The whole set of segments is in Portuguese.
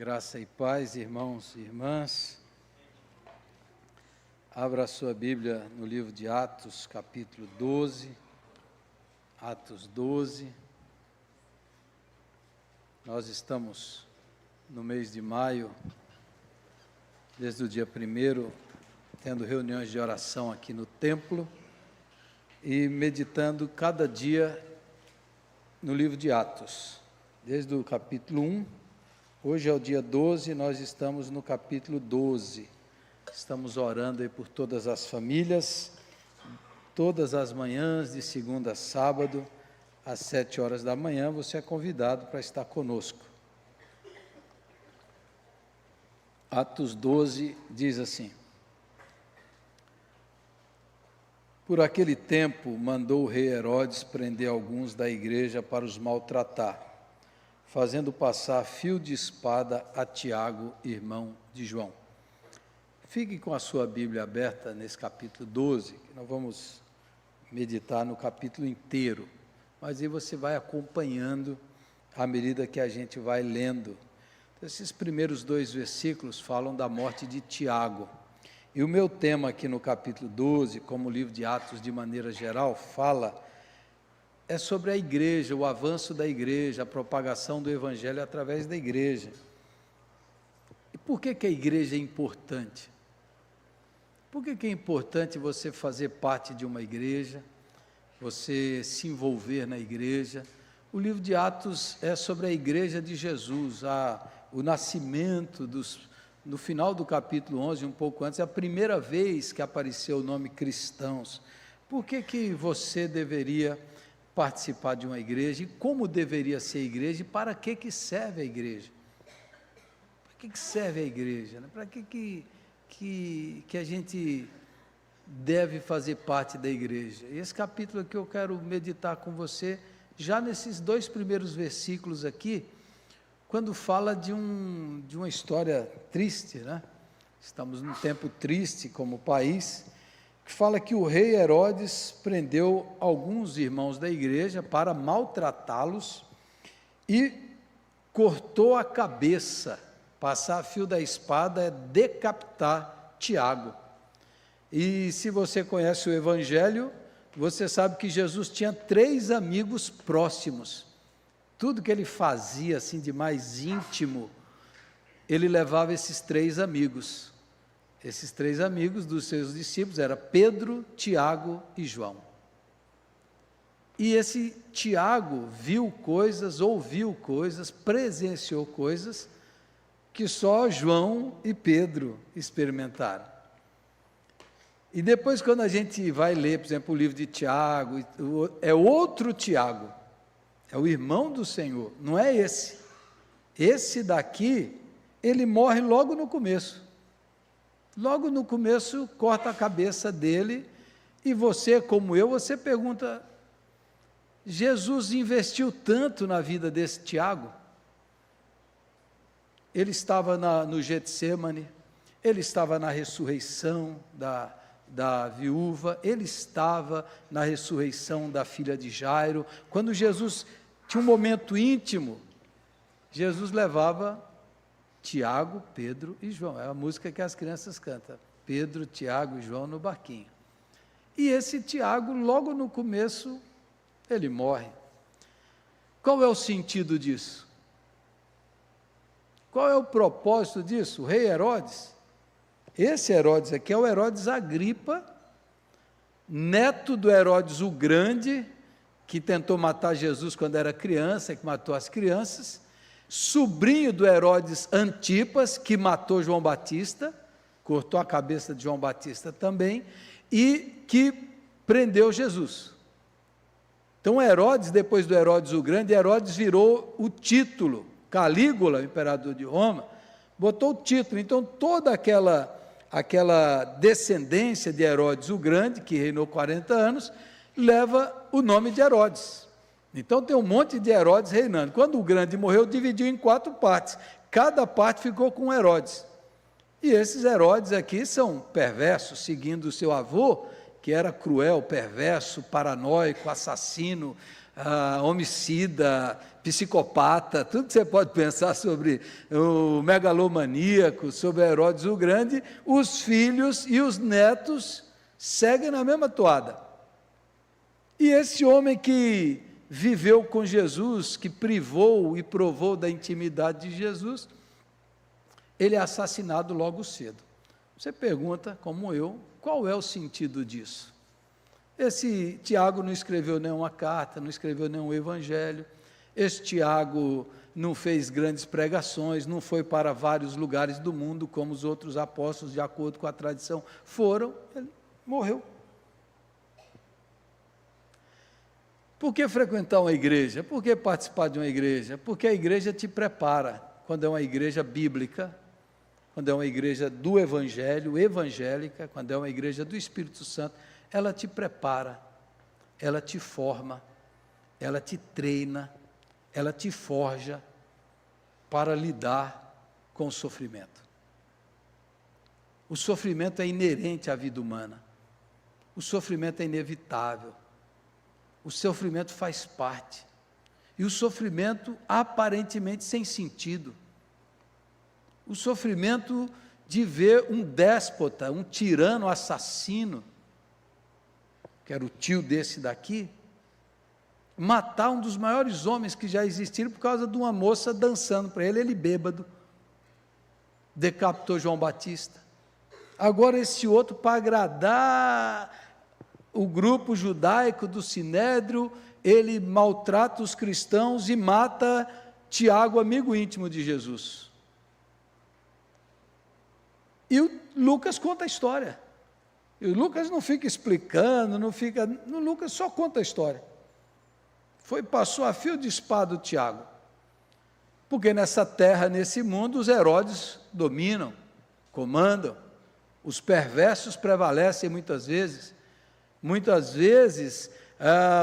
Graça e paz, irmãos e irmãs. Abra a sua Bíblia no livro de Atos, capítulo 12. Atos 12. Nós estamos no mês de maio, desde o dia 1º, tendo reuniões de oração aqui no templo e meditando cada dia no livro de Atos, desde o capítulo 1. Hoje é o dia 12, nós estamos no capítulo 12. Estamos orando aí por todas as famílias, todas as manhãs, de segunda a sábado, às 7 horas da manhã, você é convidado para estar conosco. Atos 12 diz assim: Por aquele tempo, mandou o rei Herodes prender alguns da igreja para os maltratar, fazendo passar fio de espada a Tiago, irmão de João. Fique com a sua Bíblia aberta nesse capítulo 12, que nós vamos meditar no capítulo inteiro, mas aí você vai acompanhando à medida que a gente vai lendo. Então, esses primeiros 2 versículos falam da morte de Tiago, e o meu tema aqui no capítulo 12, como o livro de Atos de maneira geral, é sobre a igreja, o avanço da igreja, a propagação do evangelho através da igreja. E por que a igreja é importante? Por que é importante você fazer parte de uma igreja, você se envolver na igreja? O livro de Atos é sobre a igreja de Jesus, o nascimento no final do capítulo 11, um pouco antes, é a primeira vez que apareceu o nome cristãos. Por que você deveria participar de uma igreja, e como deveria ser a igreja, e para que serve a igreja? Para que serve a igreja? Para que a gente deve fazer parte da igreja? E esse capítulo aqui eu quero meditar com você, já nesses 2 primeiros versículos aqui, quando fala de uma história triste, né? Estamos num tempo triste como país, que fala que o rei Herodes prendeu alguns irmãos da igreja para maltratá-los e cortou a cabeça. Passar fio da espada é decapitar Tiago. E se você conhece o evangelho, você sabe que Jesus tinha 3 amigos próximos. Tudo que ele fazia assim de mais íntimo, ele levava esses 3 amigos. Esses 3 amigos dos seus discípulos eram Pedro, Tiago e João. E esse Tiago viu coisas, ouviu coisas, presenciou coisas que só João e Pedro experimentaram. E depois, quando a gente vai ler, por exemplo, o livro de Tiago, é outro Tiago, é o irmão do Senhor, não é esse. Esse daqui, ele morre logo no começo. Logo no começo, corta a cabeça dele, e você, como eu, você pergunta, Jesus investiu tanto na vida desse Tiago? Ele estava no Getsêmani, ele estava na ressurreição da viúva, ele estava na ressurreição da filha de Jairo. Quando Jesus tinha um momento íntimo, Jesus levava Tiago, Pedro e João, é a música que as crianças cantam, Pedro, Tiago e João no barquinho. E esse Tiago, logo no começo, ele morre. Qual é o sentido disso? Qual é o propósito disso? O rei Herodes, esse Herodes aqui é o Herodes Agripa, neto do Herodes o Grande, que tentou matar Jesus quando era criança, que matou as crianças, sobrinho do Herodes Antipas, que matou João Batista, cortou a cabeça de João Batista também, e que prendeu Jesus. Então Herodes, depois do Herodes o Grande, Herodes virou o título, Calígula, imperador de Roma, botou o título. Então toda aquela descendência de Herodes o Grande, que reinou 40 anos, leva o nome de Herodes. Então tem um monte de Herodes reinando. Quando o Grande morreu, dividiu em 4 partes, cada parte ficou com Herodes. E esses Herodes aqui são perversos, seguindo o seu avô, que era cruel, perverso, paranoico, assassino, homicida, psicopata, tudo que você pode pensar sobre o megalomaníaco, sobre Herodes o Grande, os filhos e os netos seguem na mesma toada. E esse homem que viveu com Jesus, que privou e provou da intimidade de Jesus, ele é assassinado logo cedo. Você pergunta, como eu, qual é o sentido disso? Esse Tiago não escreveu nenhuma carta, não escreveu nenhum evangelho, esse Tiago não fez grandes pregações, não foi para vários lugares do mundo, como os outros apóstolos, de acordo com a tradição, foram, ele morreu. Por que frequentar uma igreja? Por que participar de uma igreja? Porque a igreja te prepara, quando é uma igreja bíblica, quando é uma igreja do Evangelho, evangélica, quando é uma igreja do Espírito Santo, ela te prepara, ela te forma, ela te treina, ela te forja para lidar com o sofrimento. O sofrimento é inerente à vida humana, o sofrimento é inevitável, o sofrimento faz parte, e o sofrimento aparentemente sem sentido, o sofrimento de ver um déspota, um tirano assassino, que era o tio desse daqui, matar um dos maiores homens que já existiram por causa de uma moça dançando para ele, ele bêbado, decapitou João Batista. Agora esse outro, para agradar o grupo judaico do Sinédrio, ele maltrata os cristãos e mata Tiago, amigo íntimo de Jesus. E o Lucas conta a história. E o Lucas não fica explicando, o Lucas só conta a história. Passou a fio de espada o Tiago. Porque nessa terra, nesse mundo, os Herodes dominam, comandam, os perversos prevalecem muitas vezes. Muitas vezes,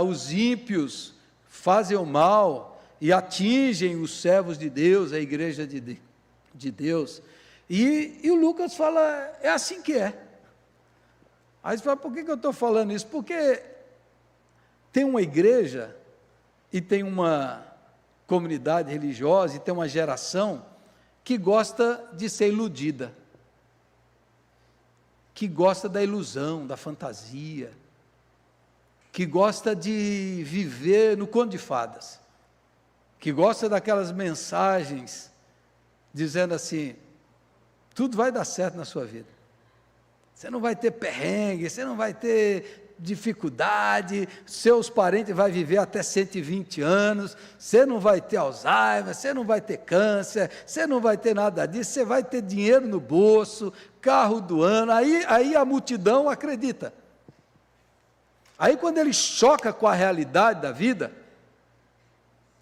os ímpios fazem o mal e atingem os servos de Deus, a igreja de Deus. E o Lucas fala, é assim que é. Aí você fala, por que eu estou falando isso? Porque tem uma igreja e tem uma comunidade religiosa e tem uma geração que gosta de ser iludida, que gosta da ilusão, da fantasia, que gosta de viver no conto de fadas, que gosta daquelas mensagens dizendo assim, tudo vai dar certo na sua vida, você não vai ter perrengue, você não vai ter dificuldade, seus parentes vão viver até 120 anos, você não vai ter Alzheimer, você não vai ter câncer, você não vai ter nada disso, você vai ter dinheiro no bolso, carro do ano, aí a multidão acredita. Aí quando ele choca com a realidade da vida,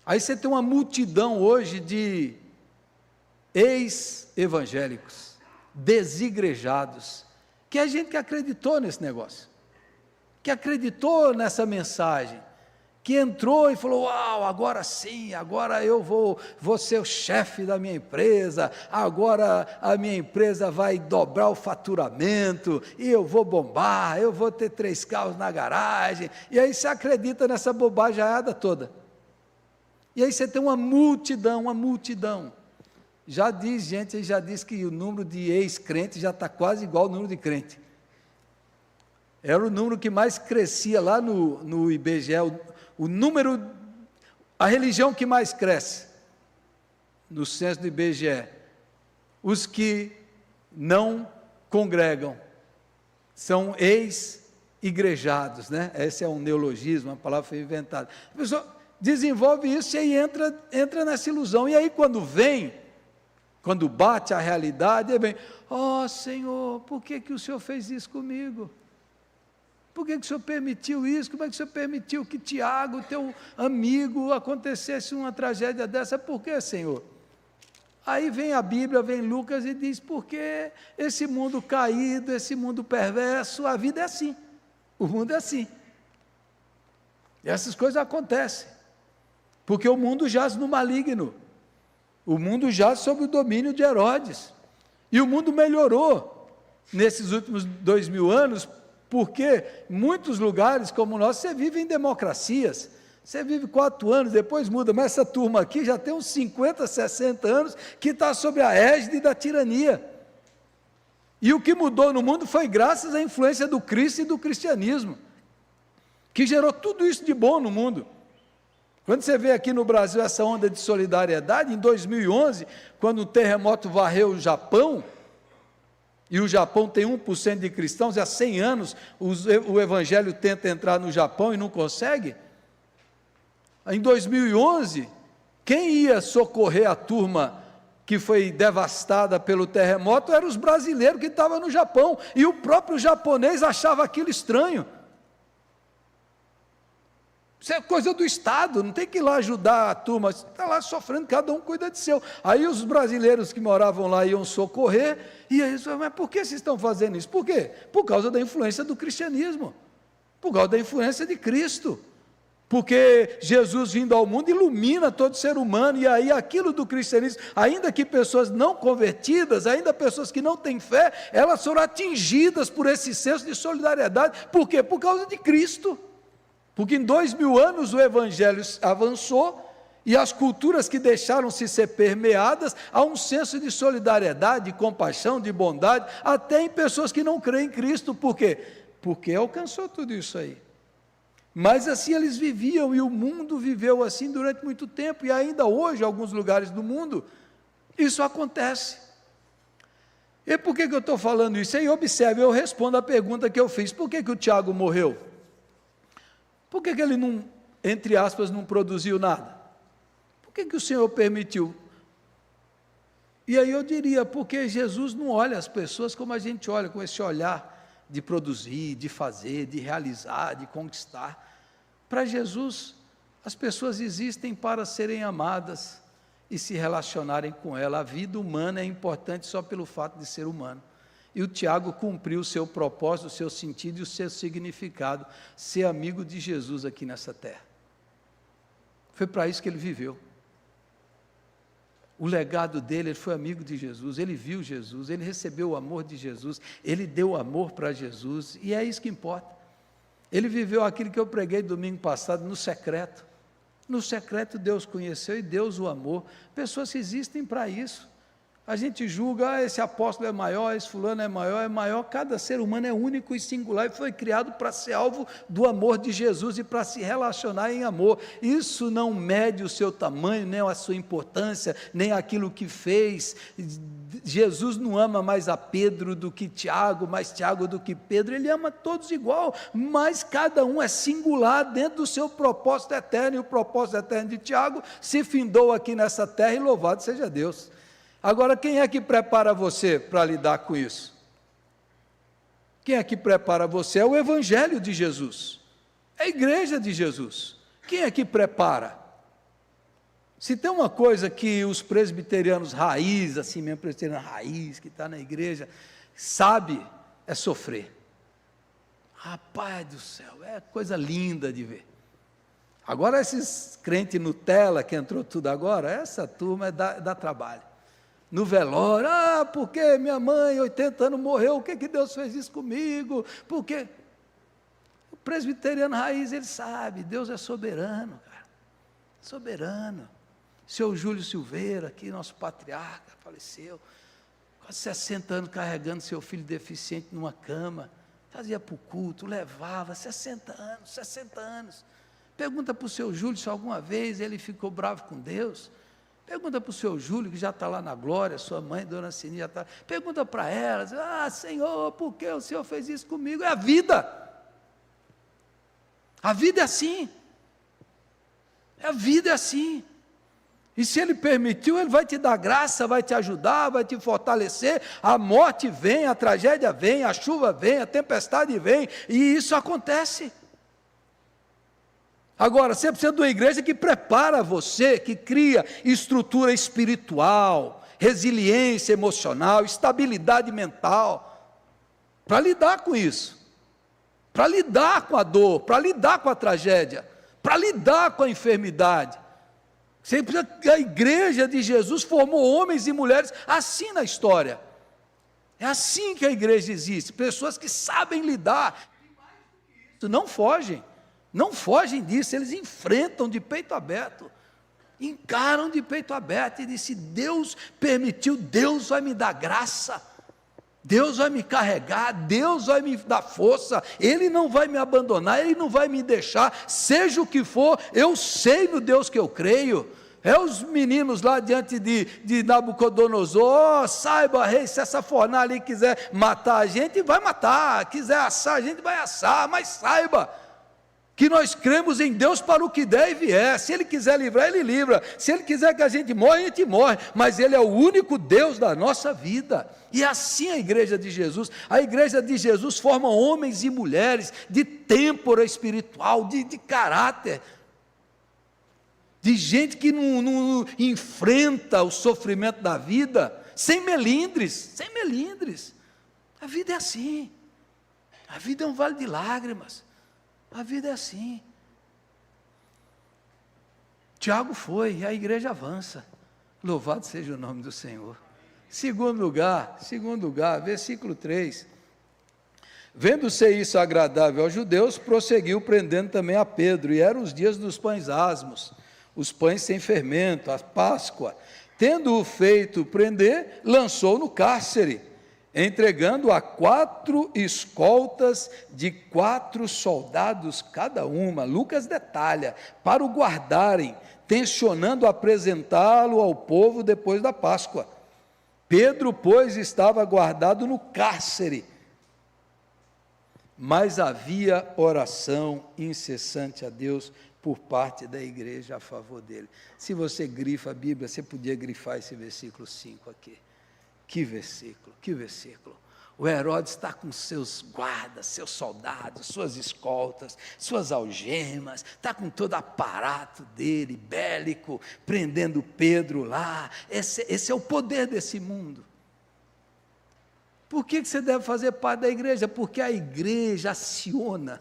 aí você tem uma multidão hoje de ex-evangélicos, desigrejados, que é gente que acreditou nesse negócio, que acreditou nessa mensagem, que entrou e falou, uau, agora sim, agora eu vou ser o chefe da minha empresa, agora a minha empresa vai dobrar o faturamento, e eu vou bombar, eu vou ter 3 carros na garagem, e aí você acredita nessa bobajada toda, e aí você tem uma multidão, já diz que o número de ex-crentes já está quase igual ao número de crente. Era o número que mais crescia lá no IBGE, o número, a religião que mais cresce no censo do IBGE. Os que não congregam são ex-igrejados, né? Esse é um neologismo, uma palavra foi inventada. A pessoa desenvolve isso e aí entra nessa ilusão. E aí quando bate a realidade, vem, Senhor, por que o Senhor fez isso comigo? Por que o Senhor permitiu isso? Como é que o Senhor permitiu que Tiago, teu amigo, acontecesse uma tragédia dessa? Por que, Senhor? Aí vem a Bíblia, vem Lucas e diz, porque esse mundo caído, esse mundo perverso, a vida é assim, o mundo é assim. E essas coisas acontecem, porque o mundo jaz no maligno, o mundo jaz sob o domínio de Herodes, e o mundo melhorou nesses últimos 2000 anos, porque muitos lugares como o nosso, você vive em democracias, Você vive 4 anos, depois muda, mas essa turma aqui já tem uns 50, 60 anos que está sob a égide da tirania. E o que mudou no mundo foi graças à influência do Cristo e do cristianismo, que gerou tudo isso de bom no mundo. Quando você vê aqui no Brasil essa onda de solidariedade, em 2011, quando o terremoto varreu o Japão, e o Japão tem 1% de cristãos, e há 100 anos o evangelho tenta entrar no Japão e não consegue. Em 2011, quem ia socorrer a turma que foi devastada pelo terremoto eram os brasileiros que estavam no Japão, e o próprio japonês achava aquilo estranho. Isso é coisa do Estado, não tem que ir lá ajudar a turma, está lá sofrendo, cada um cuida de seu. Aí os brasileiros que moravam lá iam socorrer, e aí eles falaram, mas por que vocês estão fazendo isso? Por quê? Por causa da influência do cristianismo, por causa da influência de Cristo, porque Jesus vindo ao mundo ilumina todo ser humano, e aí aquilo do cristianismo, ainda que pessoas não convertidas, ainda pessoas que não têm fé, elas foram atingidas por esse senso de solidariedade. Por quê? Por causa de Cristo. Porque em 2000 anos o evangelho avançou e as culturas que deixaram-se ser permeadas, há um senso de solidariedade, de compaixão, de bondade, até em pessoas que não creem em Cristo. Por quê? Porque alcançou tudo isso aí. Mas assim eles viviam, e o mundo viveu assim durante muito tempo, e ainda hoje, em alguns lugares do mundo, isso acontece. E por que eu estou falando isso? Aí observe, eu respondo a pergunta que eu fiz, por que o Tiago morreu? Por que ele não, entre aspas, não produziu nada? Por que o Senhor permitiu? E aí eu diria, porque Jesus não olha as pessoas como a gente olha, com esse olhar de produzir, de fazer, de realizar, de conquistar. Para Jesus, as pessoas existem para serem amadas e se relacionarem com ela. A vida humana é importante só pelo fato de ser humano. E o Tiago cumpriu o seu propósito, o seu sentido e o seu significado, ser amigo de Jesus aqui nessa terra. Foi para isso que ele viveu. O legado dele, ele foi amigo de Jesus, ele viu Jesus, ele recebeu o amor de Jesus, ele deu amor para Jesus, e é isso que importa. Ele viveu aquilo que eu preguei domingo passado, no secreto. No secreto Deus conheceu e Deus o amou. Pessoas que existem para isso. A gente julga, esse apóstolo é maior, esse fulano é maior, cada ser humano é único e singular e foi criado para ser alvo do amor de Jesus e para se relacionar em amor. Isso não mede o seu tamanho, nem a sua importância, nem aquilo que fez. Jesus não ama mais a Pedro do que Tiago, mais Tiago do que Pedro, ele ama todos igual, mas cada um é singular dentro do seu propósito eterno, e o propósito eterno de Tiago se findou aqui nessa terra, e louvado seja Deus. Agora, quem é que prepara você para lidar com isso? Quem é que prepara você? É o Evangelho de Jesus, é a igreja de Jesus. Quem é que prepara? Se tem uma coisa que os presbiterianos raiz, assim mesmo, presbiteriano raiz, que está na igreja, sabe, é sofrer. Rapaz do céu, é coisa linda de ver. Agora, esses crentes Nutella, que entrou tudo agora, essa turma dá trabalho. No velório, porque minha mãe, 80 anos, morreu, o que Deus fez isso comigo? Porque o presbiteriano raiz, ele sabe, Deus é soberano, cara, soberano. Seu Júlio Silveira, aqui, nosso patriarca, faleceu, quase 60 anos carregando seu filho deficiente numa cama, trazia para o culto, levava, 60 anos. Pergunta para o seu Júlio se alguma vez ele ficou bravo com Deus. Pergunta para o seu Júlio, que já está lá na glória, sua mãe, dona Sininha, já está. Pergunta para ela, Senhor, por que o Senhor fez isso comigo? É a vida. A vida é assim. A vida é assim. E se Ele permitiu, Ele vai te dar graça, vai te ajudar, vai te fortalecer. A morte vem, a tragédia vem, a chuva vem, a tempestade vem, e isso acontece. Agora, você precisa de uma igreja que prepara você, que cria estrutura espiritual, resiliência emocional, estabilidade mental, para lidar com isso, para lidar com a dor, para lidar com a tragédia, para lidar com a enfermidade. Você precisa, a igreja de Jesus formou homens e mulheres assim na história. É assim que a igreja existe, pessoas que sabem lidar, e mais do que isso, não fogem. não fogem disso, eles enfrentam de peito aberto, encaram de peito aberto e dizem: se Deus permitiu, Deus vai me dar graça, Deus vai me carregar, Deus vai me dar força, Ele não vai me abandonar, Ele não vai me deixar, seja o que for, eu sei no Deus que eu creio. Os meninos lá diante de Nabucodonosor: saiba, rei, se essa fornalha ali quiser matar a gente, vai matar, quiser assar a gente, vai assar, mas saiba que nós cremos em Deus para o que der e vier. Se Ele quiser livrar, Ele livra, se Ele quiser que a gente morra, a gente morre, mas Ele é o único Deus da nossa vida. E assim a igreja de Jesus forma homens e mulheres de têmpora espiritual, de caráter, de gente que não enfrenta o sofrimento da vida sem melindres, a vida é assim, a vida é um vale de lágrimas, a vida é assim. Tiago foi, e a igreja avança, louvado seja o nome do Senhor. Segundo lugar, versículo 3, vendo ser isso agradável aos judeus, prosseguiu prendendo também a Pedro, e eram os dias dos pães asmos, os pães sem fermento, a Páscoa. Tendo-o feito prender, lançou no cárcere, entregando a 4 escoltas de 4 soldados cada uma. Lucas detalha, para o guardarem, tencionando apresentá-lo ao povo depois da Páscoa. Pedro, pois, estava guardado no cárcere, mas havia oração incessante a Deus por parte da igreja a favor dele. Se você grifa a Bíblia, você podia grifar esse versículo 5 aqui. Que versículo. O Herodes está com seus guardas, seus soldados, suas escoltas, suas algemas, está com todo o aparato dele, bélico, prendendo Pedro lá. Esse é o poder desse mundo. Por que você deve fazer parte da igreja? Porque a igreja aciona,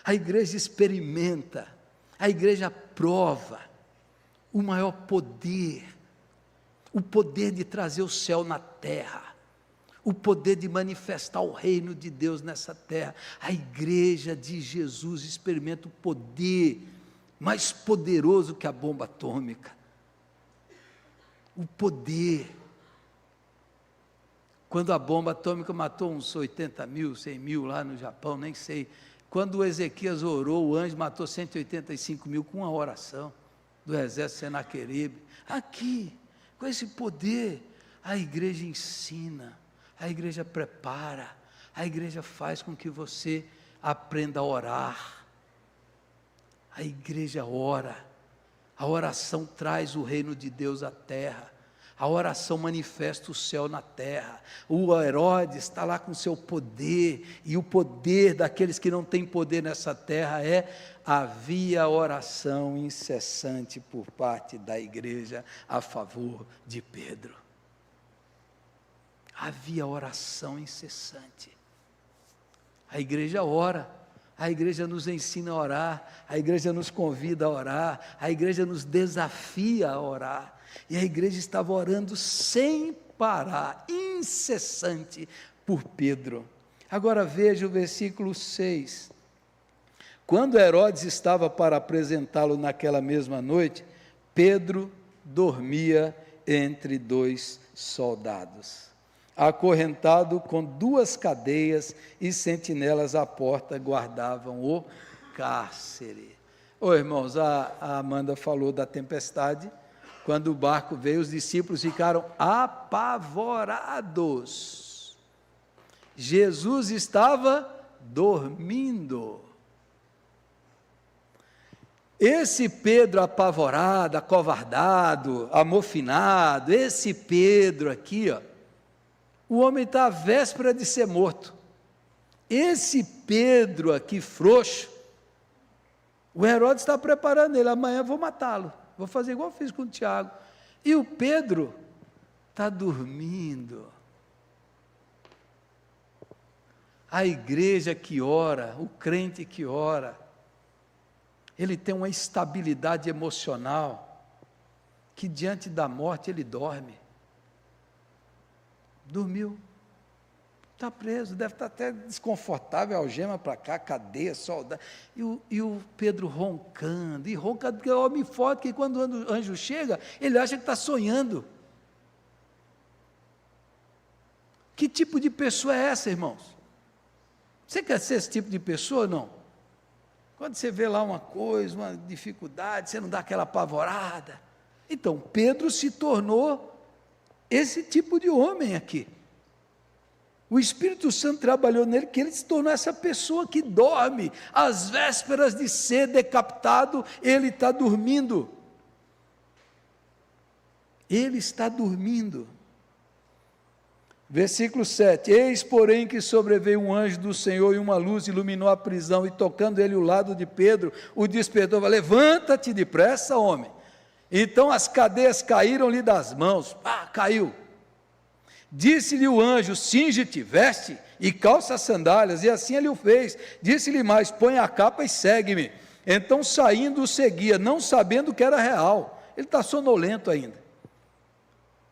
a igreja experimenta, a igreja prova o maior poder, o poder de trazer o céu na terra, o poder de manifestar o reino de Deus nessa terra. A igreja de Jesus experimenta o poder mais poderoso que a bomba atômica, o poder. Quando a bomba atômica matou uns 80 mil, 100 mil lá no Japão, nem sei. Quando o Ezequias orou, o anjo matou 185 mil com uma oração do exército Senaqueribe. Aqui, com esse poder, a igreja ensina, a igreja prepara, a igreja faz com que você aprenda a orar. A igreja ora, a oração traz o reino de Deus à terra. A oração manifesta o céu na terra. O Herodes está lá com seu poder, e o poder daqueles que não têm poder nessa terra havia oração incessante por parte da igreja a favor de Pedro. Havia oração incessante. A igreja ora, a igreja nos ensina a orar, a igreja nos convida a orar, a igreja nos desafia a orar. E a igreja estava orando sem parar, incessante, por Pedro. Agora veja o versículo 6. Quando Herodes estava para apresentá-lo naquela mesma noite, Pedro dormia entre 2 soldados, acorrentado com 2 cadeias, e sentinelas à porta guardavam o cárcere. Irmãos, a Amanda falou da tempestade. Quando o barco veio, os discípulos ficaram apavorados. Jesus estava dormindo. Esse Pedro apavorado, acovardado, amofinado, esse Pedro aqui, o homem está à véspera de ser morto. Esse Pedro aqui, frouxo, o Herodes está preparando ele: amanhã eu vou matá-lo. Vou fazer igual eu fiz com o Tiago. E o Pedro está dormindo. A igreja que ora, o crente que ora, ele tem uma estabilidade emocional, que diante da morte ele dorme. Dormiu. estar preso, deve estar até desconfortável, algema para cá, cadeia, soldado. E o Pedro roncando, porque é homem forte, que quando o anjo chega, ele acha que está sonhando. Que tipo de pessoa é essa, irmãos? Você quer ser esse tipo de pessoa ou não? Quando você vê lá uma coisa, uma dificuldade, você não dá aquela apavorada. Então, Pedro se tornou esse tipo de homem aqui. O Espírito Santo trabalhou nele, que ele se tornou essa pessoa que dorme, às vésperas de ser decapitado, ele está dormindo. Ele está dormindo. Versículo 7, eis porém que sobreveio um anjo do Senhor e uma luz iluminou a prisão e tocando ele o lado de Pedro, o despertou, levanta-te depressa, homem. Então as cadeias caíram-lhe das mãos, caiu. Disse-lhe o anjo, cinge-te, veste e calça as sandálias, e assim ele o fez. Disse-lhe mais, põe a capa e segue-me. Então saindo o seguia, não sabendo que era real, ele está sonolento ainda.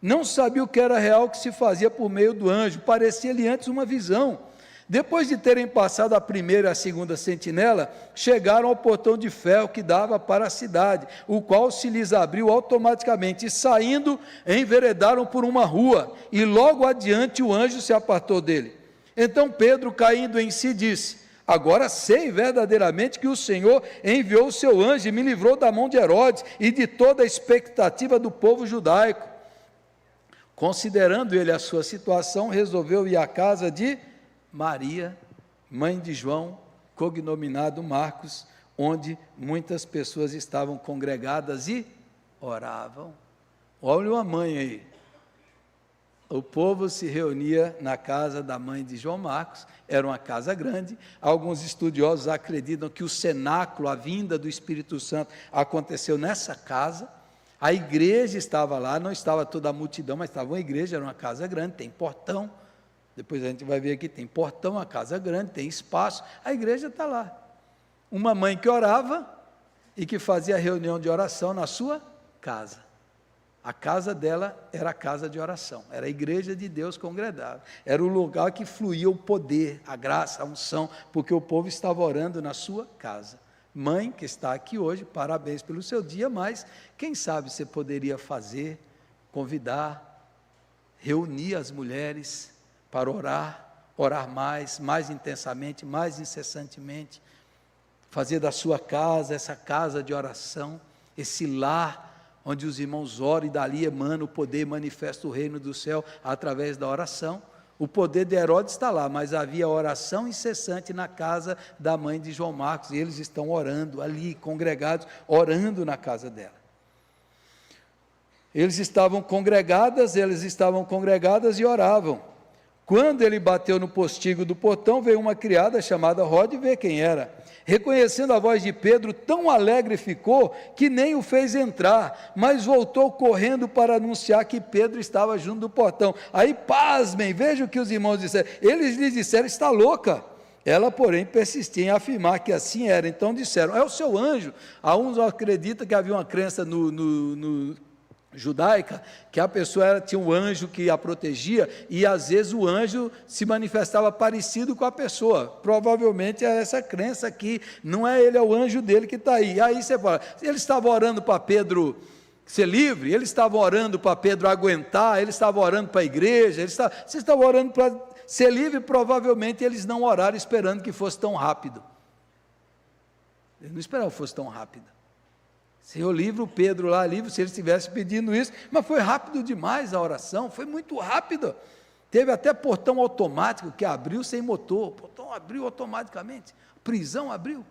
Não sabia o que era real que se fazia por meio do anjo, parecia-lhe antes uma visão. Depois de terem passado a primeira e a segunda sentinela, chegaram ao portão de ferro que dava para a cidade, o qual se lhes abriu automaticamente, e saindo, enveredaram por uma rua, e logo adiante o anjo se apartou dele. Então Pedro, caindo em si, disse, agora sei verdadeiramente que o Senhor enviou o seu anjo e me livrou da mão de Herodes e de toda a expectativa do povo judaico. Considerando ele a sua situação, resolveu ir à casa de Maria, mãe de João, cognominado Marcos, onde muitas pessoas estavam congregadas e oravam. Olha uma mãe aí. O povo se reunia na casa da mãe de João Marcos, era uma casa grande. Alguns estudiosos acreditam que o cenáculo, a vinda do Espírito Santo, aconteceu nessa casa. A igreja estava lá, não estava toda a multidão, mas estava uma igreja, era uma casa grande, tem portão. Depois a gente vai ver aqui, tem portão, uma casa grande, tem espaço, a igreja está lá. Uma mãe que orava e que fazia reunião de oração na sua casa. A casa dela era a casa de oração, era a igreja de Deus congregada. Era o lugar que fluía o poder, a graça, a unção, porque o povo estava orando na sua casa. Mãe que está aqui hoje, parabéns pelo seu dia, mas quem sabe você poderia fazer, convidar, reunir as mulheres para orar mais intensamente, mais incessantemente, fazer da sua casa, essa casa de oração, esse lar, onde os irmãos oram e dali emana o poder, manifesta o reino do céu através da oração. O poder de Herodes está lá, mas havia oração incessante na casa da mãe de João Marcos, e eles estão orando ali, congregados, orando na casa dela. Eles estavam congregadas e oravam. Quando ele bateu no postigo do portão, veio uma criada chamada Rode ver quem era. Reconhecendo a voz de Pedro, tão alegre ficou que nem o fez entrar, mas voltou correndo para anunciar que Pedro estava junto do portão. Aí, pasmem, vejam o que os irmãos disseram. Eles lhe disseram, está louca. Ela, porém, persistia em afirmar que assim era. Então disseram, é o seu anjo. A uns acreditam que havia uma crença judaica, que a pessoa tinha um anjo que a protegia, e às vezes o anjo se manifestava parecido com a pessoa. Provavelmente é essa crença aqui, não é ele, é o anjo dele que está aí. Aí você fala, ele estava orando para Pedro ser livre, ele estava orando para Pedro aguentar, ele estava orando para a igreja, você estava orando para ser livre. Provavelmente eles não oraram esperando que fosse tão rápido. Eles não esperavam que fosse tão rápido. Senhor, livra o Pedro lá, livre, se ele estivesse pedindo isso, mas foi rápido demais a oração, foi muito rápido. Teve até portão automático que abriu sem motor, o portão abriu automaticamente, a prisão abriu. O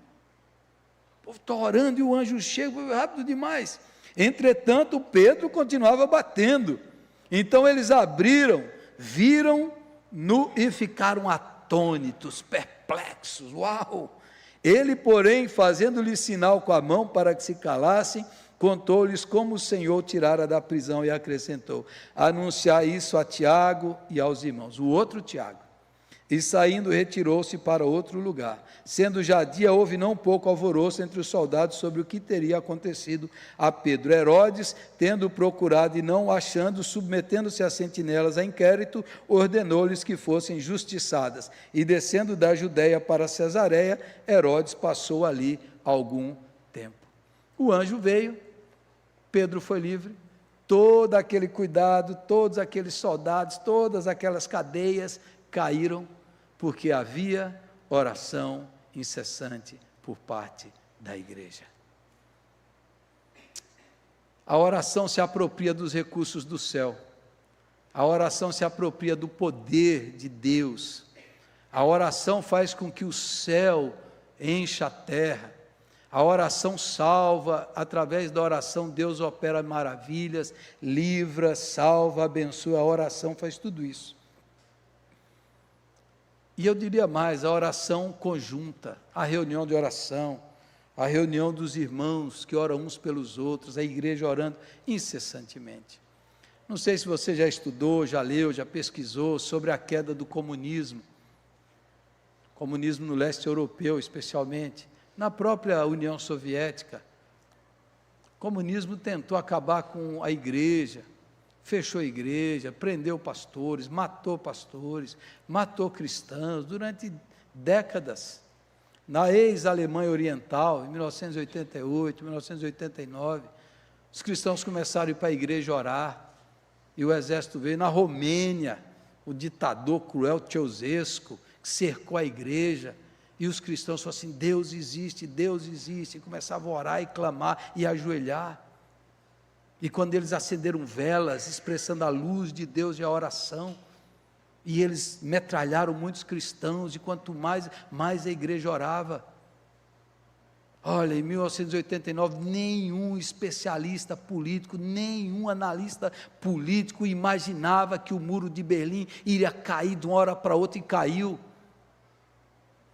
povo está orando e o anjo chega, foi rápido demais. Entretanto, Pedro continuava batendo. Então eles abriram, viram-no e ficaram atônitos, perplexos. Uau! Ele, porém, fazendo-lhe sinal com a mão para que se calassem, contou-lhes como o Senhor o tirara da prisão e acrescentou, anunciar isso a Tiago e aos irmãos. O outro Tiago. E saindo, retirou-se para outro lugar. Sendo já dia, houve não pouco alvoroço entre os soldados sobre o que teria acontecido a Pedro. Herodes, tendo procurado e não achando, submetendo-se às sentinelas a inquérito, ordenou-lhes que fossem justiçadas. E descendo da Judéia para Cesareia, Herodes passou ali algum tempo. O anjo veio, Pedro foi livre, todo aquele cuidado, todos aqueles soldados, todas aquelas cadeias caíram, porque havia oração incessante por parte da igreja. A oração se apropria dos recursos do céu, a oração se apropria do poder de Deus, a oração faz com que o céu encha a terra, a oração salva, através da oração Deus opera maravilhas, livra, salva, abençoa, a oração faz tudo isso. E eu diria mais, a oração conjunta, a reunião de oração, a reunião dos irmãos que oram uns pelos outros, a igreja orando incessantemente. Não sei se você já estudou, já leu, já pesquisou sobre a queda do comunismo no leste europeu especialmente, na própria União Soviética. O comunismo tentou acabar com a igreja, fechou a igreja, prendeu pastores, matou cristãos durante décadas. Na ex-Alemanha Oriental, em 1988, 1989, os cristãos começaram a ir para a igreja orar, e o exército veio. Na Romênia, o ditador cruel Ceausescu, que cercou a igreja, e os cristãos falaram assim, Deus existe, e começavam a orar e clamar e ajoelhar. E quando eles acenderam velas, expressando a luz de Deus e a oração, e eles metralharam muitos cristãos, e quanto mais a igreja orava. Olha, em 1989, nenhum especialista político, nenhum analista político imaginava que o muro de Berlim iria cair de uma hora para outra, e caiu.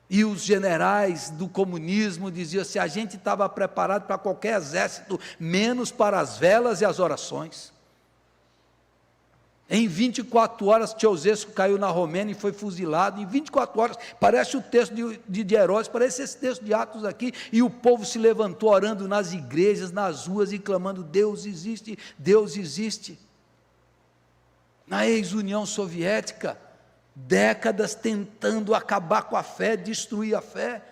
E os generais do comunismo diziam assim, a gente estava preparado para qualquer exército, menos para as velas e as orações. Em 24 horas, Ceausescu caiu na Romênia e foi fuzilado. Em 24 horas, parece o texto de Herodes, parece esse texto de Atos aqui, e o povo se levantou orando nas igrejas, nas ruas e clamando, Deus existe, Deus existe. Na ex-União Soviética, décadas tentando acabar com a fé, destruir a fé.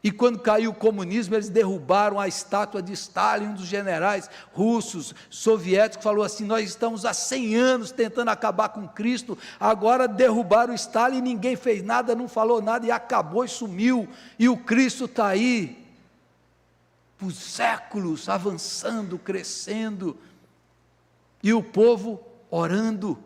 E quando caiu o comunismo, eles derrubaram a estátua de Stalin, um dos generais russos, soviéticos, falou assim, nós estamos há 100 anos tentando acabar com Cristo, agora derrubaram o Stalin, ninguém fez nada, não falou nada, e acabou e sumiu, e o Cristo está aí, por séculos, avançando, crescendo, e o povo orando.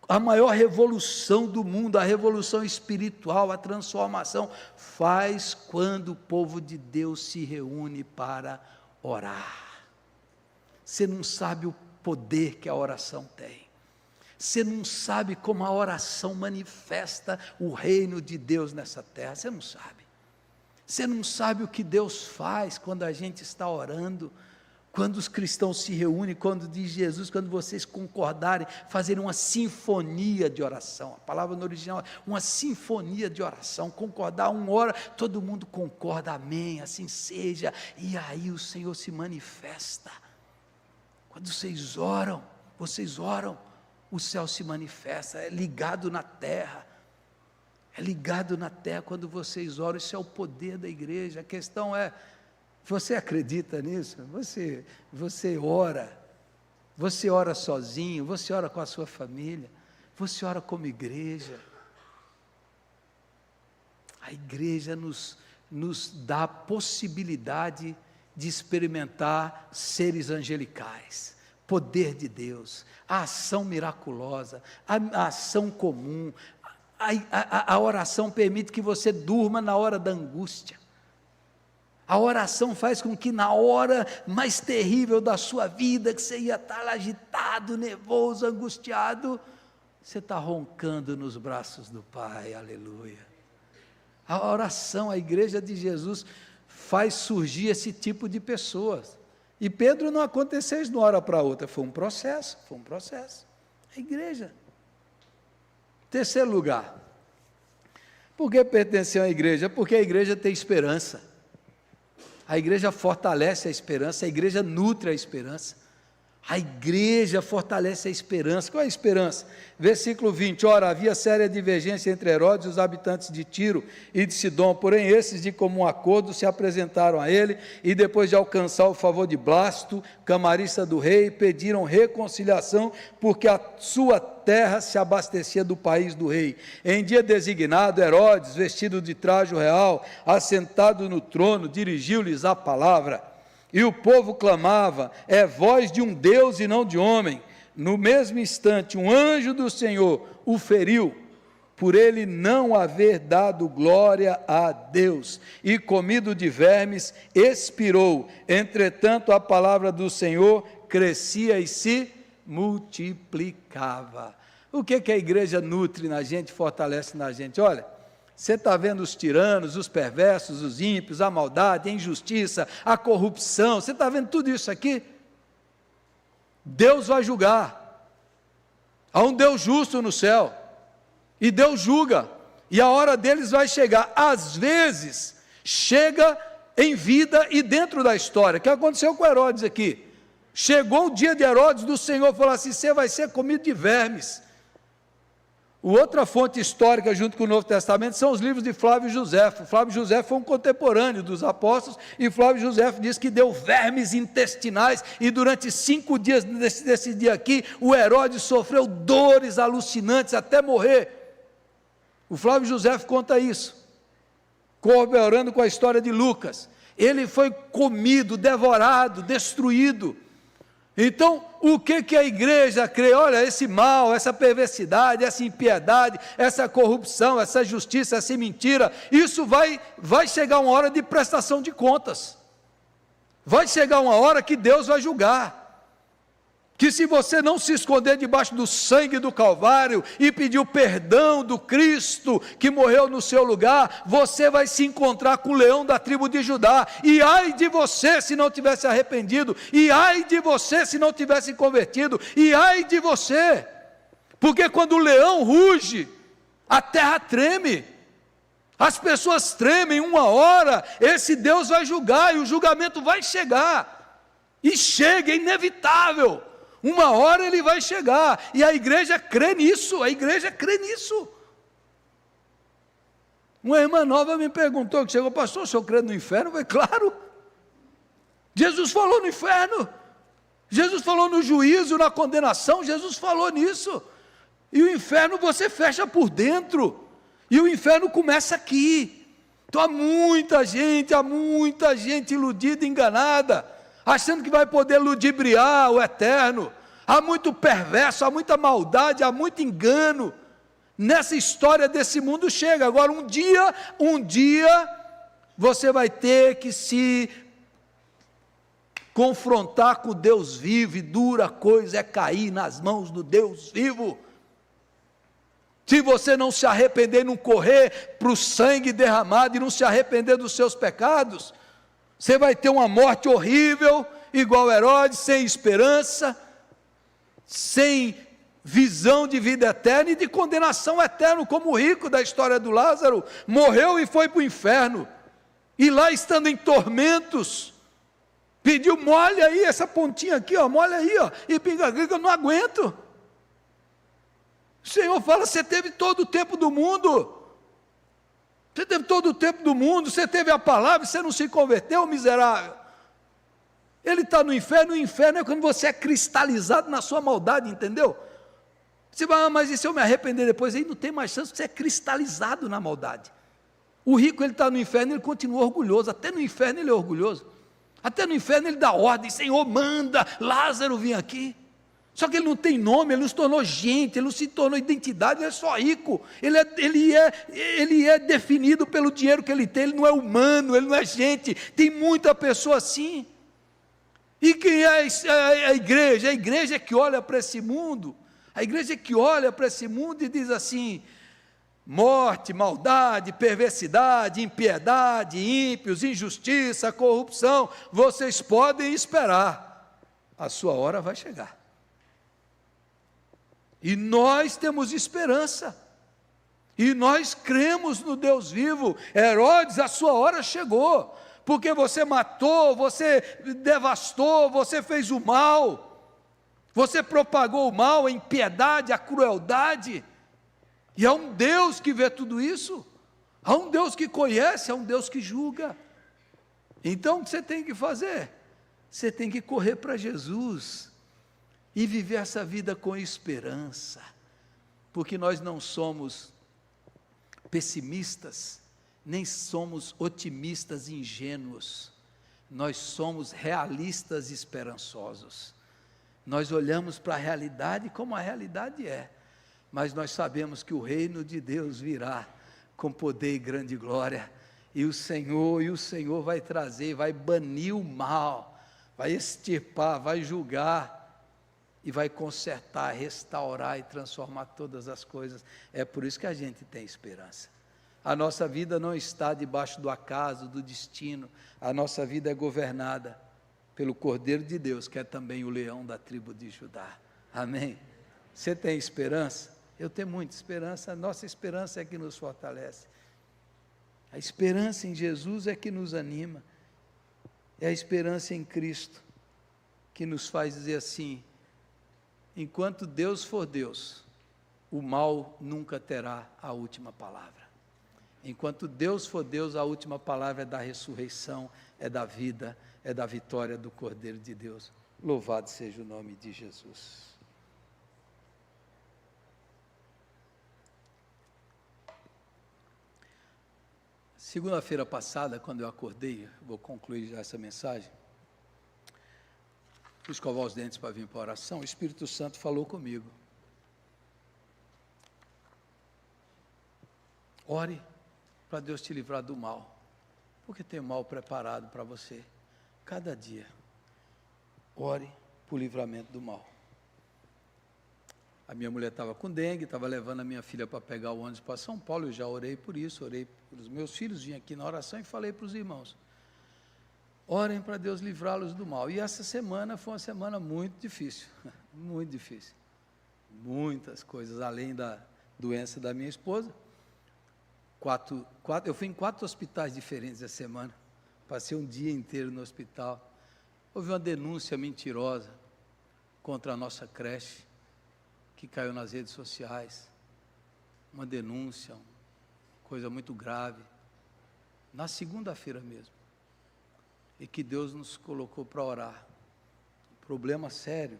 A maior revolução do mundo, a revolução espiritual, a transformação, faz quando o povo de Deus se reúne para orar. Você não sabe o poder que a oração tem, você não sabe como a oração manifesta o reino de Deus nessa terra, você não sabe o que Deus faz quando a gente está orando. Quando os cristãos se reúnem, quando diz Jesus, quando vocês concordarem, fazerem uma sinfonia de oração, a palavra no original é uma sinfonia de oração, concordar, uma hora, todo mundo concorda, amém, assim seja, e aí o Senhor se manifesta. Quando vocês oram, o céu se manifesta, é ligado na terra, quando vocês oram, isso é o poder da igreja. A questão é, você acredita nisso? Você ora sozinho, você ora com a sua família, você ora como igreja. A igreja nos dá a possibilidade de experimentar seres angelicais, poder de Deus, a ação miraculosa, a ação comum. A oração permite que você durma na hora da angústia. A oração faz com que na hora mais terrível da sua vida, que você ia estar agitado, nervoso, angustiado, você está roncando nos braços do Pai, aleluia. A oração, a igreja de Jesus faz surgir esse tipo de pessoas. E Pedro não aconteceu isso de uma hora para outra, foi um processo. A igreja. Terceiro lugar. Por que pertencer à igreja? Porque a igreja tem esperança. A igreja fortalece a esperança, a igreja nutre a esperança. A igreja fortalece a esperança. Qual é a esperança? Versículo 20, ora, havia séria divergência entre Herodes e os habitantes de Tiro e de Sidom, porém esses de comum acordo se apresentaram a ele e depois de alcançar o favor de Blasto, camarista do rei, pediram reconciliação porque a sua terra se abastecia do país do rei. Em dia designado, Herodes, vestido de traje real, assentado no trono, dirigiu-lhes a palavra. E o povo clamava, é voz de um Deus e não de homem. No mesmo instante, um anjo do Senhor o feriu, por ele não haver dado glória a Deus, e comido de vermes, expirou. Entretanto, a palavra do Senhor crescia e se multiplicava. O que a igreja nutre na gente, fortalece na gente? Olha, você está vendo os tiranos, os perversos, os ímpios, a maldade, a injustiça, a corrupção, você está vendo tudo isso aqui? Deus vai julgar. Há um Deus justo no céu, e Deus julga, e a hora deles vai chegar. Às vezes, chega em vida e dentro da história. O que aconteceu com Herodes aqui? Chegou o dia de Herodes, do Senhor falou assim, você vai ser comido de vermes. Outra fonte histórica, junto com o Novo Testamento, são os livros de Flávio Josefo. Flávio Josefo foi um contemporâneo dos apóstolos, e Flávio Josefo diz que deu vermes intestinais, e durante 5 dias desse dia aqui, o Herodes sofreu dores alucinantes até morrer. O Flávio Josefo conta isso, corroborando com a história de Lucas. Ele foi comido, devorado, destruído. Então, o que a igreja crê? Olha, esse mal, essa perversidade, essa impiedade, essa corrupção, essa justiça, essa mentira, isso vai chegar uma hora de prestação de contas. Vai chegar uma hora que Deus vai julgar. Que se você não se esconder debaixo do sangue do Calvário e pedir o perdão do Cristo que morreu no seu lugar, você vai se encontrar com o leão da tribo de Judá, e ai de você se não tivesse arrependido, e ai de você se não tivesse convertido, e ai de você, porque quando o leão ruge, a terra treme, as pessoas tremem. Uma hora, esse Deus vai julgar, e o julgamento vai chegar, e chega, é inevitável. Uma hora ele vai chegar, e a igreja crê nisso, a igreja crê nisso. Uma irmã nova me perguntou, que chegou, pastor, o senhor crê no inferno? Eu falei, claro, Jesus falou no inferno, Jesus falou no juízo, na condenação, Jesus falou nisso, e o inferno você fecha por dentro, e o inferno começa aqui. Então há muita gente iludida, enganada, achando que vai poder ludibriar o eterno. Há muito perverso, há muita maldade, há muito engano nessa história desse mundo. Chega agora um dia você vai ter que se confrontar com Deus vivo, e dura coisa é cair nas mãos do Deus vivo. Se você não se arrepender e não correr para o sangue derramado e não se arrepender dos seus pecados, você vai ter uma morte horrível, igual Herodes, sem esperança, sem visão de vida eterna e de condenação eterna, como o rico da história do Lázaro, morreu e foi para o inferno, e lá estando em tormentos, pediu, molha aí essa pontinha aqui, ó, molha aí, ó, e pinga que eu não aguento. O Senhor fala, você teve todo o tempo do mundo, você teve todo o tempo do mundo, você teve a palavra, você não se converteu, miserável. Ele está no inferno, o inferno é quando você é cristalizado na sua maldade, entendeu? Você vai, mas e se eu me arrepender depois? Aí não tem mais chance, você é cristalizado na maldade. O rico, ele está no inferno, ele continua orgulhoso, até no inferno ele é orgulhoso, até no inferno ele dá ordem, Senhor, manda Lázaro vir aqui. Só que ele não tem nome, ele não se tornou gente, ele não se tornou identidade, ele é só rico, ele é definido pelo dinheiro que ele tem, ele não é humano, ele não é gente. Tem muita pessoa assim. E quem é a igreja? A igreja é que olha para esse mundo, a igreja é que olha para esse mundo e diz assim, morte, maldade, perversidade, impiedade, ímpios, injustiça, corrupção, vocês podem esperar, a sua hora vai chegar. E nós temos esperança. E nós cremos no Deus vivo. Herodes, a sua hora chegou, porque você matou, você devastou, você fez o mal, você propagou o mal, a impiedade, a crueldade, e há um Deus que vê tudo isso, há um Deus que conhece, há um Deus que julga. Então o que você tem que fazer? Você tem que correr para Jesus, e viver essa vida com esperança, porque nós não somos pessimistas, nem somos otimistas ingênuos, nós somos realistas e esperançosos. Nós olhamos para a realidade como a realidade é, mas nós sabemos que o reino de Deus virá com poder e grande glória, e o Senhor vai trazer, vai banir o mal, vai extirpar, vai julgar, e vai consertar, restaurar e transformar todas as coisas. É por isso que a gente tem esperança. A nossa vida não está debaixo do acaso, do destino. A nossa vida é governada pelo Cordeiro de Deus, que é também o leão da tribo de Judá. Amém? Você tem esperança? Eu tenho muita esperança. A nossa esperança é que nos fortalece. A esperança em Jesus é que nos anima. É a esperança em Cristo que nos faz dizer assim: enquanto Deus for Deus, o mal nunca terá a última palavra. Enquanto Deus for Deus, a última palavra é da ressurreição, é da vida, é da vitória do Cordeiro de Deus. Louvado seja o nome de Jesus. Segunda-feira passada, quando eu acordei, vou concluir já essa mensagem, fui escovar os dentes para vir para a oração, o Espírito Santo falou comigo. Ore para Deus te livrar do mal, porque tem o mal preparado para você, cada dia. Ore por livramento do mal. A minha mulher estava com dengue, estava levando a minha filha para pegar o ônibus para São Paulo, eu já orei por isso, orei pelos meus filhos, vim aqui na oração e falei para os irmãos, orem para Deus livrá-los do mal. E essa semana foi uma semana muito difícil, muito difícil. Muitas coisas, além da doença da minha esposa. Eu fui em 4 hospitais diferentes essa semana, passei um dia inteiro no hospital. Houve uma denúncia mentirosa contra a nossa creche, que caiu nas redes sociais. Uma denúncia, coisa muito grave, na segunda-feira mesmo. E que Deus nos colocou para orar. Um problema sério,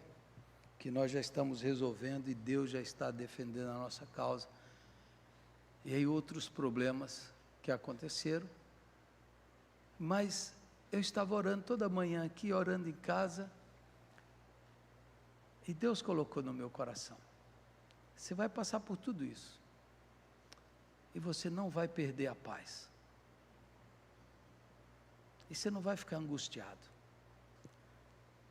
que nós já estamos resolvendo e Deus já está defendendo a nossa causa. E aí outros problemas que aconteceram, mas eu estava orando toda manhã aqui, orando em casa, e Deus colocou no meu coração, você vai passar por tudo isso, e você não vai perder a paz, e você não vai ficar angustiado.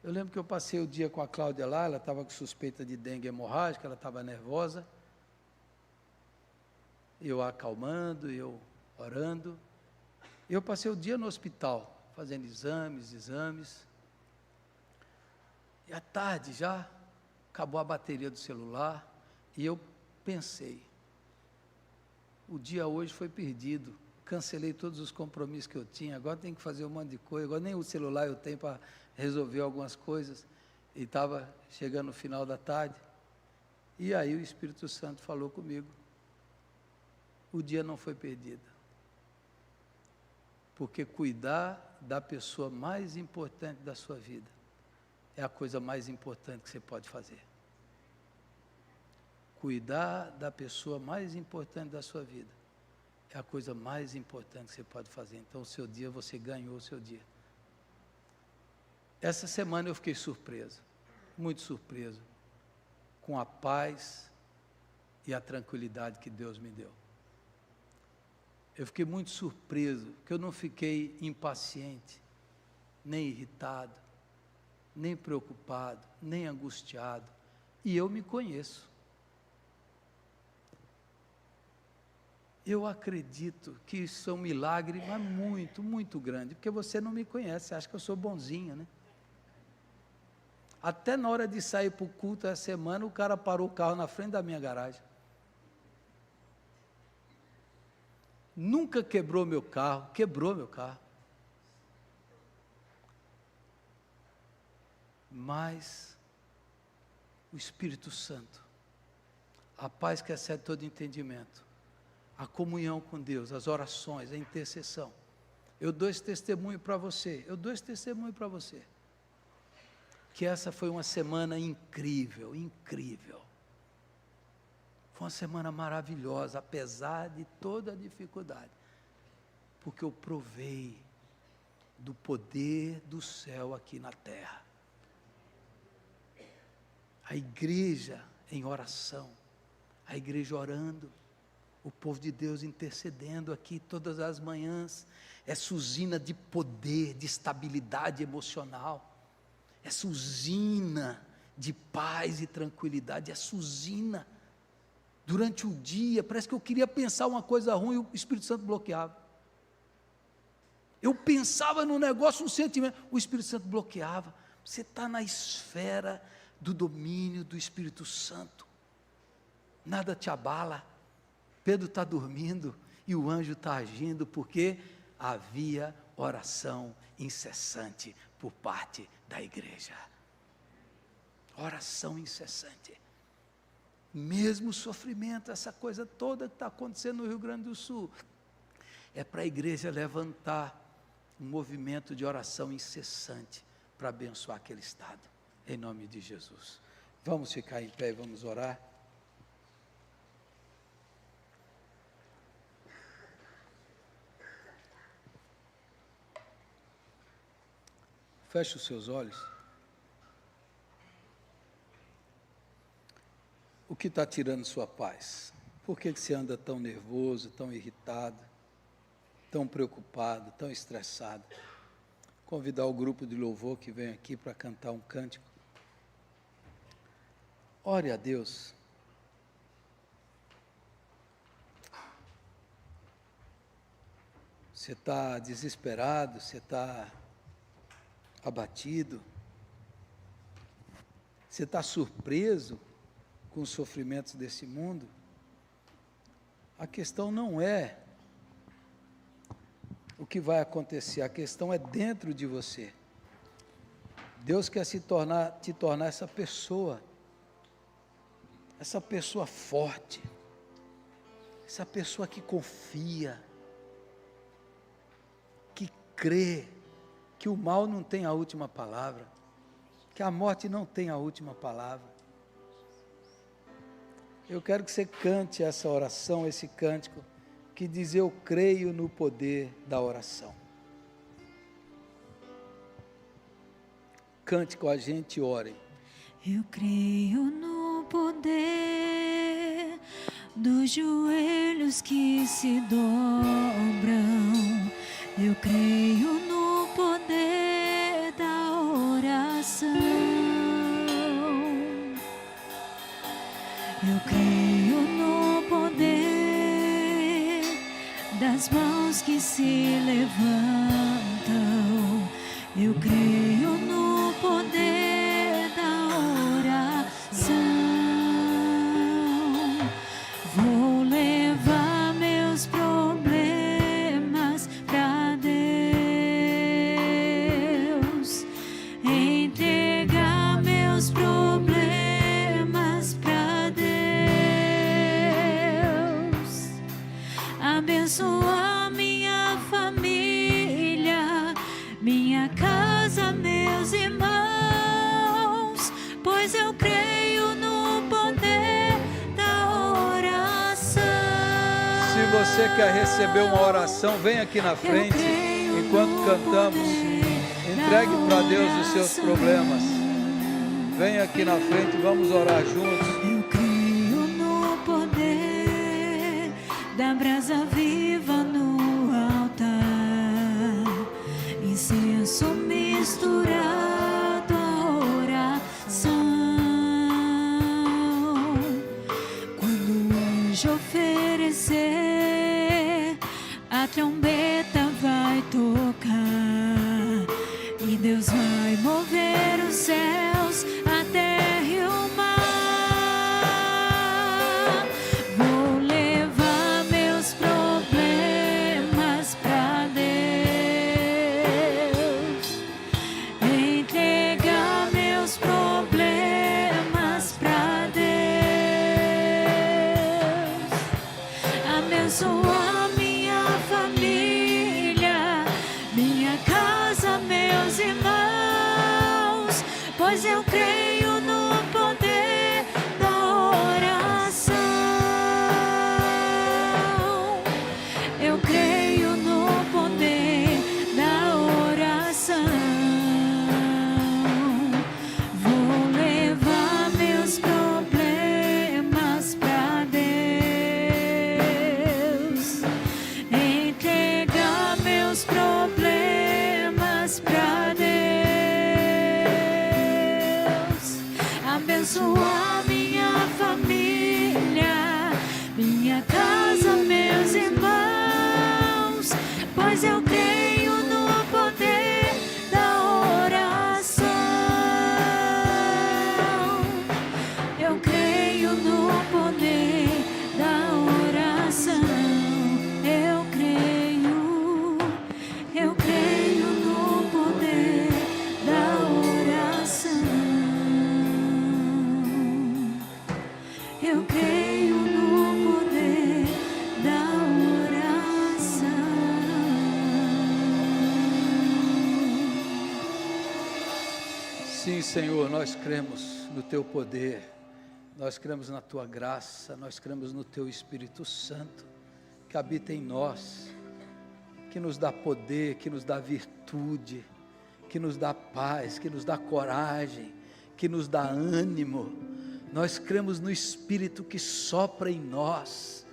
Eu lembro que eu passei o dia com a Cláudia lá, ela estava com suspeita de dengue hemorrágica, ela estava nervosa, eu a acalmando, eu orando, eu passei o dia no hospital, fazendo exames, e à tarde já, acabou a bateria do celular, e eu pensei, o dia hoje foi perdido, cancelei todos os compromissos que eu tinha, agora tenho que fazer um monte de coisa, agora nem o celular eu tenho para resolver algumas coisas, e estava chegando no final da tarde, e aí o Espírito Santo falou comigo, o dia não foi perdido, porque cuidar da pessoa mais importante da sua vida, é a coisa mais importante que você pode fazer. Cuidar da pessoa mais importante da sua vida, é a coisa mais importante que você pode fazer. Então o seu dia, você ganhou o seu dia. Essa semana eu fiquei surpreso, muito surpreso, com a paz e a tranquilidade que Deus me deu. Eu fiquei muito surpreso, porque eu não fiquei impaciente, nem irritado, nem preocupado, nem angustiado, e eu me conheço. Eu acredito que isso é um milagre, mas muito, muito grande, porque você não me conhece, você acha que eu sou bonzinho, né? Até na hora de sair para o culto essa semana, o cara parou o carro na frente da minha garagem. Nunca quebrou meu carro, quebrou meu carro. Mas o Espírito Santo, a paz que excede todo entendimento, a comunhão com Deus, as orações, a intercessão. Eu dou esse testemunho para você, que essa foi uma semana incrível, incrível. Foi uma semana maravilhosa, apesar de toda a dificuldade, porque eu provei do poder do céu aqui na terra. A igreja em oração, a igreja orando, o povo de Deus intercedendo aqui todas as manhãs, essa usina de poder, de estabilidade emocional, essa usina de paz e tranquilidade, essa usina. Durante o dia, parece que eu queria pensar uma coisa ruim e o Espírito Santo bloqueava. Eu pensava no negócio, um sentimento, o Espírito Santo bloqueava. Você está na esfera do domínio do Espírito Santo. Nada te abala. Pedro está dormindo e o anjo está agindo, porque havia oração incessante por parte da igreja. Oração incessante. Mesmo o sofrimento, essa coisa toda que está acontecendo no Rio Grande do Sul, é para a igreja levantar um movimento de oração incessante para abençoar aquele estado, em nome de Jesus. Vamos ficar em pé e vamos orar. Feche os seus olhos. O que está tirando sua paz? Por que você anda tão nervoso, tão irritado, tão preocupado, tão estressado? Convidar o grupo de louvor que vem aqui para cantar um cântico. Ore a Deus. Você está desesperado, você está abatido, você está surpreso com os sofrimentos desse mundo. A questão não é o que vai acontecer, a questão é dentro de você. Deus quer te tornar essa pessoa forte, essa pessoa que confia, que crê que o mal não tem a última palavra, que a morte não tem a última palavra. Eu quero que você cante essa oração, esse cântico, que diz: eu creio no poder da oração. Cante com a gente e ore. Eu creio no poder dos joelhos que se dobram. Eu creio no poder da oração. Eu creio no poder das mãos que se levantam. Eu creio no poder da oração. Vou levar meus problemas para Deus, entregar meus problemas para Deus, abençoar minha família, minha casa, meus irmãos, pois eu creio no poder da oração. Se você quer receber uma oração, vem aqui na frente, enquanto cantamos, entregue para Deus os seus problemas. Vem aqui na frente, vamos orar juntos. Eu creio no poder da brasa viva no altar, incenso misturado à oração. Quando o anjo oferecer, a trombeta vai tocar e Deus vai mover os céus meus irmãos, pois eu creio no poder da oração. Eu creio no poder da oração. Vou levar meus problemas para Deus, entregar meus problemas para Deus, abençoar minha família, minha casa, meus irmãos, pois eu creio no poder da oração. Eu creio no poder da oração. Eu creio no poder da oração. Eu creio no poder da oração. Sim, Senhor, nós cremos no Teu poder, nós cremos na Tua graça, nós cremos no Teu Espírito Santo, que habita em nós, que nos dá poder, que nos dá virtude, que nos dá paz, que nos dá coragem, que nos dá ânimo. Nós cremos no Espírito que sopra em nós,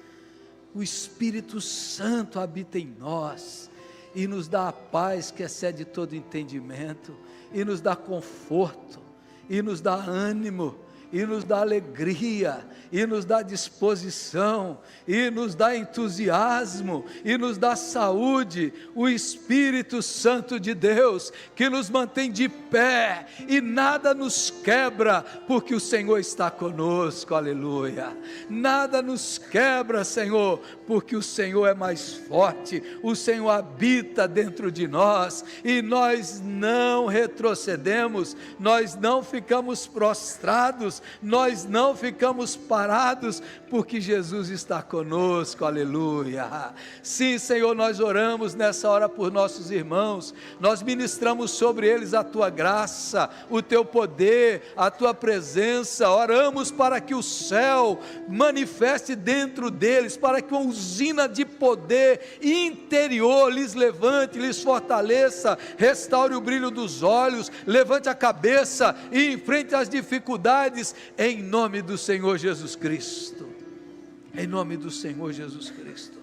o Espírito Santo habita em nós, e nos dá a paz que excede todo entendimento, e nos dá conforto, e nos dá ânimo, e nos dá alegria, e nos dá disposição, e nos dá entusiasmo, e nos dá saúde, o Espírito Santo de Deus, que nos mantém de pé, e nada nos quebra, porque o Senhor está conosco, aleluia. Nada nos quebra, Senhor, porque o Senhor é mais forte, o Senhor habita dentro de nós, e nós não retrocedemos, nós não ficamos prostrados, nós não ficamos parados, porque Jesus está conosco, aleluia. Sim, Senhor, nós oramos nessa hora por nossos irmãos, nós ministramos sobre eles a Tua graça, o Teu poder, a Tua presença, oramos para que o céu manifeste dentro deles, para que uma usina de poder interior lhes levante, lhes fortaleça, restaure o brilho dos olhos, levante a cabeça e enfrente as dificuldades, em nome do Senhor Jesus Cristo. Em nome do Senhor Jesus Cristo.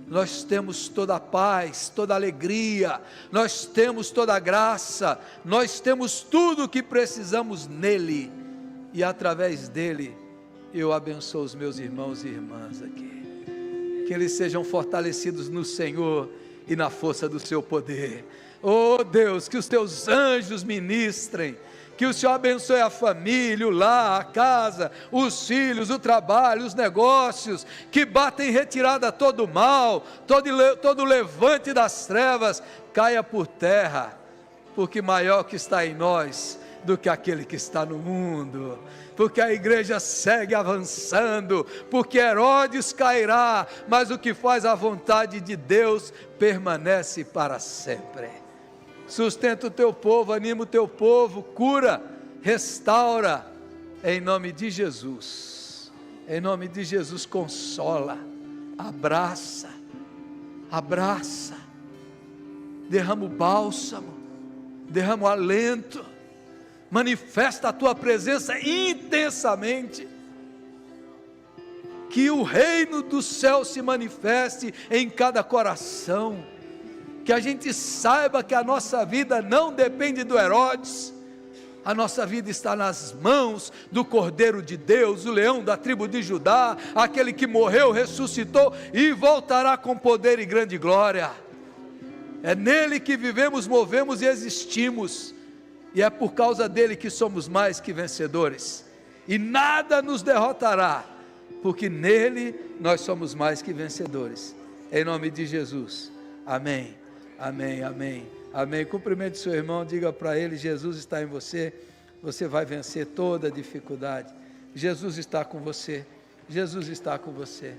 Nós temos toda a paz, toda a alegria, nós temos toda a graça, nós temos tudo o que precisamos nele, e através dele eu abençoo os meus irmãos e irmãs aqui, que eles sejam fortalecidos no Senhor e na força do seu poder. Oh Deus, que os teus anjos ministrem, que o Senhor abençoe a família, o lar, a casa, os filhos, o trabalho, os negócios, que batem em retirada todo o mal, todo levante das trevas, caia por terra, porque maior que está em nós do que aquele que está no mundo, porque a igreja segue avançando, porque Herodes cairá, mas o que faz a vontade de Deus permanece para sempre. Sustenta o teu povo, anima o teu povo, cura, restaura, em nome de Jesus. Em nome de Jesus, consola, abraça, derrama o bálsamo, derrama o alento, manifesta a tua presença intensamente, que o reino do céu se manifeste em cada coração, que a gente saiba que a nossa vida não depende do Herodes, a nossa vida está nas mãos do Cordeiro de Deus, o leão da tribo de Judá, aquele que morreu, ressuscitou e voltará com poder e grande glória. É nele que vivemos, movemos e existimos, e é por causa dele que somos mais que vencedores, e nada nos derrotará, porque nele nós somos mais que vencedores, em nome de Jesus, amém. Amém, amém, amém. Cumprimente seu irmão, diga para ele: Jesus está em você, você vai vencer toda dificuldade. Jesus está com você, Jesus está com você.